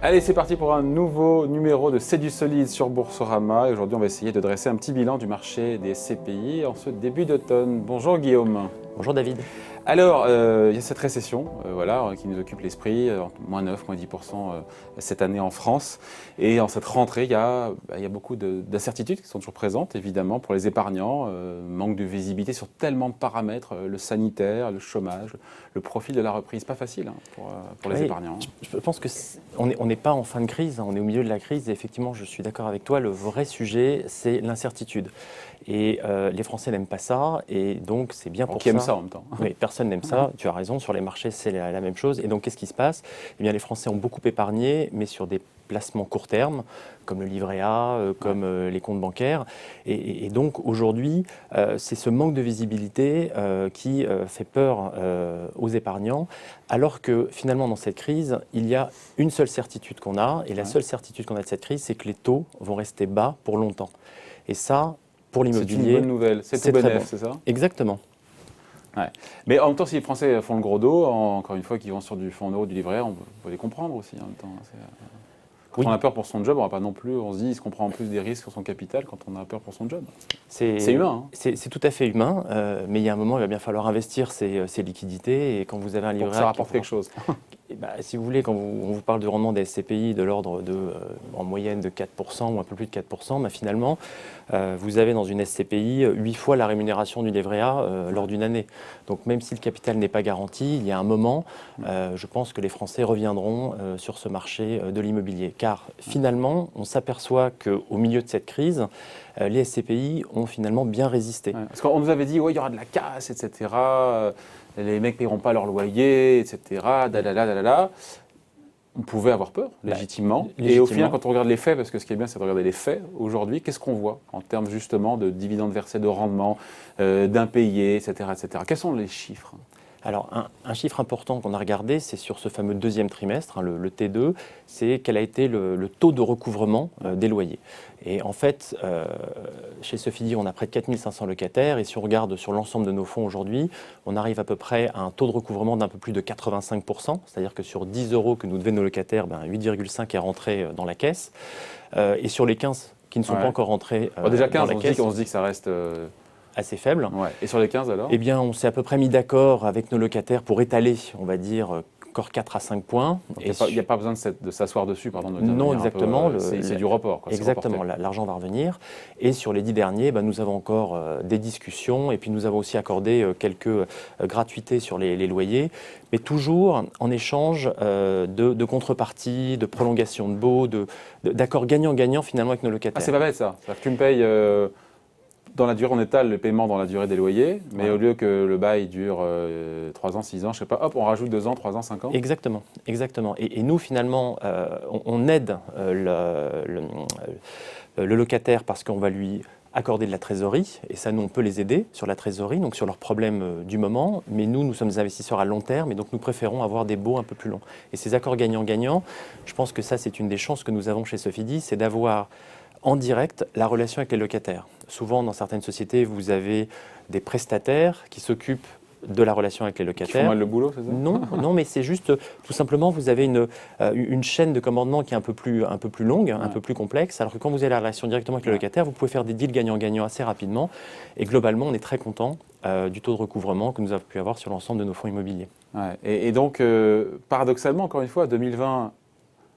Allez, c'est parti pour un nouveau numéro de C'est du solide sur Boursorama. Et aujourd'hui, on va essayer de dresser un petit bilan du marché des SCPI en ce début d'automne. Bonjour Guillaume. Bonjour David. Alors, il y a cette récession qui nous occupe l'esprit, moins 9, moins 10% cette année en France. Et en cette rentrée, il y a beaucoup d'incertitudes qui sont toujours présentes, évidemment, pour les épargnants. Manque de visibilité sur tellement de paramètres, le sanitaire, le chômage, le profil de la reprise. Pas facile pour les épargnants. Je pense qu'on n'est pas en fin de crise, on est au milieu de la crise. Et effectivement, je suis d'accord avec toi, le vrai sujet, c'est l'incertitude. Et les Français n'aiment pas ça, et donc c'est bien pour ça. Qui aiment ça en même temps. Oui, personne n'aime ça, tu as raison, sur les marchés c'est la même chose. Et donc qu'est-ce qui se passe? Eh bien les Français ont beaucoup épargné, mais sur des placements court terme, comme le livret A, comme les comptes bancaires. Et donc aujourd'hui, c'est ce manque de visibilité qui fait peur aux épargnants, alors que finalement dans cette crise, il y a une seule certitude qu'on a, et la seule certitude qu'on a de cette crise, c'est que les taux vont rester bas pour longtemps. Et ça, pour l'immobilier, c'est une bonne nouvelle, c'est tout bénef, c'est ça? Exactement. Ouais. Mais en même temps, si les Français font le gros dos, encore une fois, qu'ils vont sur du fonds en euros, du livret A, on peut les comprendre aussi en même temps. Quand on a peur pour son job, on va pas non plus, on se dit, il se comprend en plus des risques sur son capital quand on a peur pour son job. C'est humain. Hein. C'est tout à fait humain, mais il y a un moment, il va bien falloir investir ses liquidités, et quand vous avez un livret A... Pour que ça rapporte quelque chose. Si vous voulez, quand on vous parle de rendement des SCPI de l'ordre en moyenne de 4% ou un peu plus de 4%, finalement, vous avez dans une SCPI 8 fois la rémunération du livret A lors d'une année. Donc même si le capital n'est pas garanti, il y a un moment, je pense que les Français reviendront sur ce marché de l'immobilier. Car finalement, on s'aperçoit qu'au milieu de cette crise, les SCPI ont finalement bien résisté. Ouais, parce qu'on nous avait dit, il y aura de la casse, etc. Les mecs ne paieront pas leur loyer, etc. On pouvait avoir peur, légitimement. Et au final, quand on regarde les faits, parce que ce qui est bien, c'est de regarder les faits, aujourd'hui, qu'est-ce qu'on voit en termes justement de dividendes versés, de rendement, d'impayés, etc., etc. Quels sont les chiffres ? Alors, un chiffre important qu'on a regardé, c'est sur ce fameux deuxième trimestre, le T2, c'est quel a été le taux de recouvrement des loyers. Et en fait, chez Sofidy, on a près de 4500 locataires, et si on regarde sur l'ensemble de nos fonds aujourd'hui, on arrive à peu près à un taux de recouvrement d'un peu plus de 85%, c'est-à-dire que sur 10 € que nous devaient nos locataires, 8,5 est rentré dans la caisse. Et sur les 15 qui ne sont pas encore rentrés déjà 15, dans la caisse, on se dit que ça reste... assez faible. Ouais. Et sur les 15 alors? Eh bien, on s'est à peu près mis d'accord avec nos locataires pour étaler, on va dire, encore 4 à 5 points. Il n'y a pas besoin de s'asseoir dessus, pardon. Non, exactement. C'est du report. Exactement, l'argent va revenir. Et sur les 10 derniers, nous avons encore des discussions, et puis nous avons aussi accordé quelques gratuités sur les loyers, mais toujours en échange de contreparties, de prolongation de baux, d'accords gagnant-gagnant finalement avec nos locataires. Ah, c'est pas bête ça. C'est-à-dire que tu me payes... Dans la durée, on étale le paiement dans la durée des loyers, mais au lieu que le bail dure 3 ans, 6 ans, je sais pas, hop, on rajoute 2 ans, 3 ans, 5 ans. Exactement. Et nous, finalement, on aide le locataire parce qu'on va lui accorder de la trésorerie, et ça, nous, on peut les aider sur la trésorerie, donc sur leurs problèmes du moment, mais nous sommes des investisseurs à long terme, et donc nous préférons avoir des baux un peu plus longs. Et ces accords gagnant-gagnant, je pense que ça, c'est une des chances que nous avons chez Sofidy, c'est d'avoir en direct la relation avec les locataires. Souvent, dans certaines sociétés, vous avez des prestataires qui s'occupent de la relation avec les locataires. Qui font mal le boulot, c'est ça? Non, mais c'est juste, tout simplement, vous avez une chaîne de commandement qui est un peu plus longue, un peu plus complexe, alors que quand vous avez la relation directement avec le locataire, vous pouvez faire des deals gagnant-gagnant assez rapidement. Et globalement, on est très content du taux de recouvrement que nous avons pu avoir sur l'ensemble de nos fonds immobiliers. Ouais. Et donc, paradoxalement, encore une fois, 2020...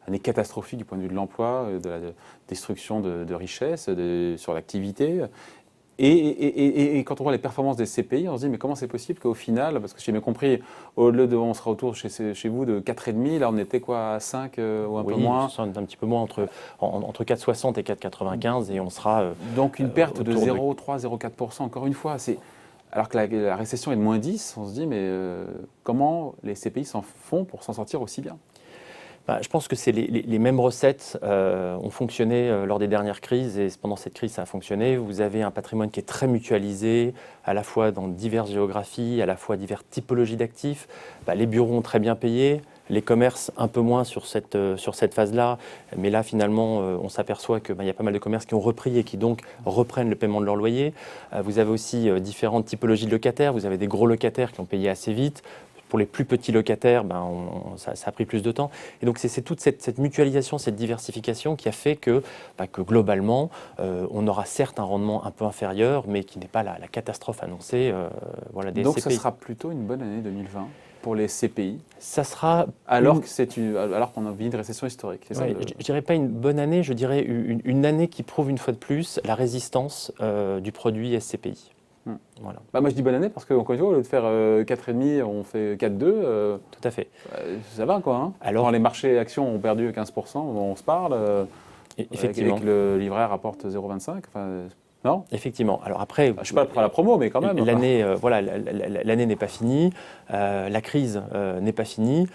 année catastrophique du point de vue de l'emploi, de la destruction de richesses, sur l'activité. Et quand on voit les performances des CPI, on se dit mais comment c'est possible qu'au final, parce que j'ai bien compris, au lieu de on sera autour chez vous de 4,5, là on était quoi à 5 ou un peu moins? Un petit peu moins, entre 4,60 et 4,95, et on sera... donc une perte de 0,3, 0,4%, encore une fois. Alors que la récession est de moins 10, on se dit mais comment les CPI s'en font pour s'en sortir aussi bien? Je pense que c'est les mêmes recettes ont fonctionné lors des dernières crises, et pendant cette crise ça a fonctionné. Vous avez un patrimoine qui est très mutualisé, à la fois dans diverses géographies, à la fois diverses typologies d'actifs. Les bureaux ont très bien payé, les commerces un peu moins sur cette phase-là, mais là finalement on s'aperçoit qu'il y a pas mal de commerces qui ont repris et qui donc reprennent le paiement de leur loyer. Vous avez aussi différentes typologies de locataires, vous avez des gros locataires qui ont payé assez vite, Pour les plus petits locataires, ça a pris plus de temps. Et donc c'est toute cette mutualisation, cette diversification qui a fait que globalement, on aura certes un rendement un peu inférieur, mais qui n'est pas la catastrophe annoncée des Donc SCPI. ça sera plutôt une bonne année 2020 pour les CPI, Ça sera alors qu'on vit une récession historique. C'est ça, je ne dirais pas une bonne année, je dirais une année qui prouve une fois de plus la résistance du produit SCPI. Voilà. Moi je dis bonne année parce qu'encore une fois, au lieu de faire 4,5, on fait 4,2. Tout à fait. Ça va quoi. Hein. Alors, quand les marchés actions ont perdu 15%, on se parle. Effectivement. Et que le livret A rapporte 0,25. Non ? Effectivement. Alors après, je ne suis pas pour la promo, mais quand même. L'année l'année n'est pas finie, la crise n'est pas finie,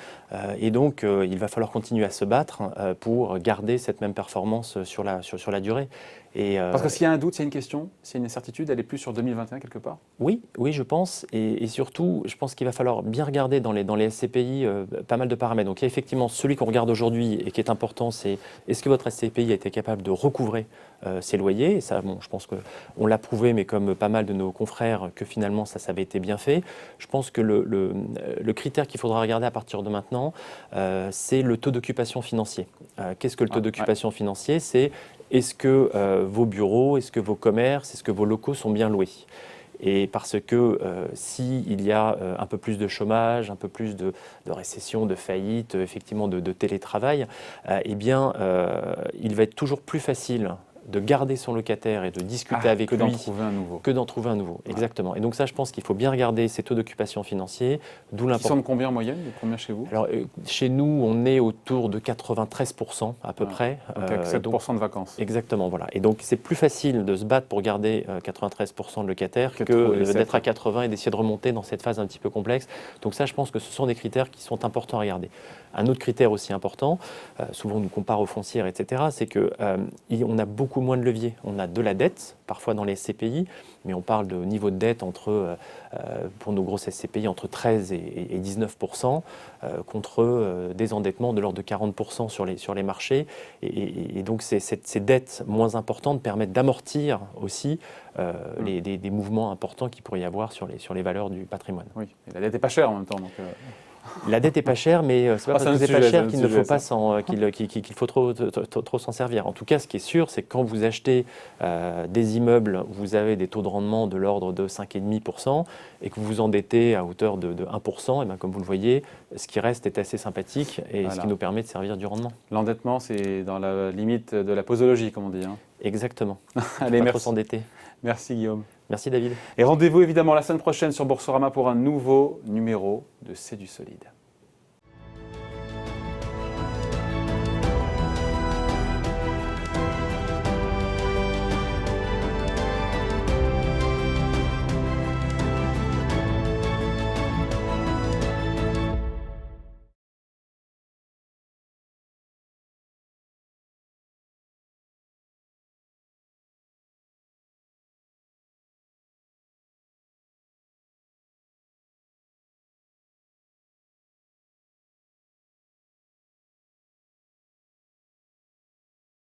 et donc il va falloir continuer à se battre pour garder cette même performance sur la durée. Parce que s'il y a un doute, s'il y a une question, s'il y a une incertitude, elle est plus sur 2021 quelque part ? Oui, je pense. Et surtout, je pense qu'il va falloir bien regarder dans les SCPI pas mal de paramètres. Donc il y a effectivement celui qu'on regarde aujourd'hui et qui est important, c'est est-ce que votre SCPI a été capable de recouvrer ses loyers ? Et ça, je pense qu'on l'a prouvé, mais comme pas mal de nos confrères, que finalement ça avait été bien fait. Je pense que le critère qu'il faudra regarder à partir de maintenant, c'est le taux d'occupation financier. Qu'est-ce que le taux d'occupation financier ? C'est est-ce que vos bureaux, est-ce que vos commerces, est-ce que vos locaux sont bien loués ? Et parce que s'il y a un peu plus de chômage, un peu plus de récession, de faillite, effectivement de télétravail, il va être toujours plus facile de garder son locataire et de discuter avec lui que d'en trouver un nouveau. Exactement. Et donc ça, je pense qu'il faut bien regarder ces taux d'occupation financiers, d'où l'importance. Ils sont de combien en moyenne, les premiers chez vous ? Alors, chez nous, on est autour de 93% à peu près. Donc avec 7% de vacances. Exactement, voilà. Et donc, c'est plus facile de se battre pour garder 93% de locataires que d'être à 80 et d'essayer de remonter dans cette phase un petit peu complexe. Donc ça, je pense que ce sont des critères qui sont importants à regarder. Un autre critère aussi important, souvent on nous compare aux foncières, etc., c'est qu'on a beaucoup moins de leviers. On a de la dette, parfois dans les SCPI, mais on parle de niveau de dette pour nos grosses SCPI entre 13 et 19%, contre des endettements de l'ordre de 40% sur les marchés. Et donc ces dettes moins importantes permettent d'amortir aussi des mouvements importants qu'il pourrait y avoir sur les valeurs du patrimoine. Oui, et la dette n'est pas chère en même temps. La dette n'est pas chère, mais c'est pas parce que c'est pas cher qu'il ne faut pas qu'il faut trop s'en servir. En tout cas, ce qui est sûr, c'est que quand vous achetez des immeubles, vous avez des taux de rendement de l'ordre de 5,5% et que vous vous endettez à hauteur de 1%, et bien comme vous le voyez, ce qui reste est assez sympathique et ce qui nous permet de servir du rendement. L'endettement, c'est dans la limite de la posologie, comme on dit. Hein. Exactement. Allez, pas merci. Trop s'endetter. Merci Guillaume. Merci David. Et rendez-vous évidemment la semaine prochaine sur Boursorama pour un nouveau numéro de C'est du solide.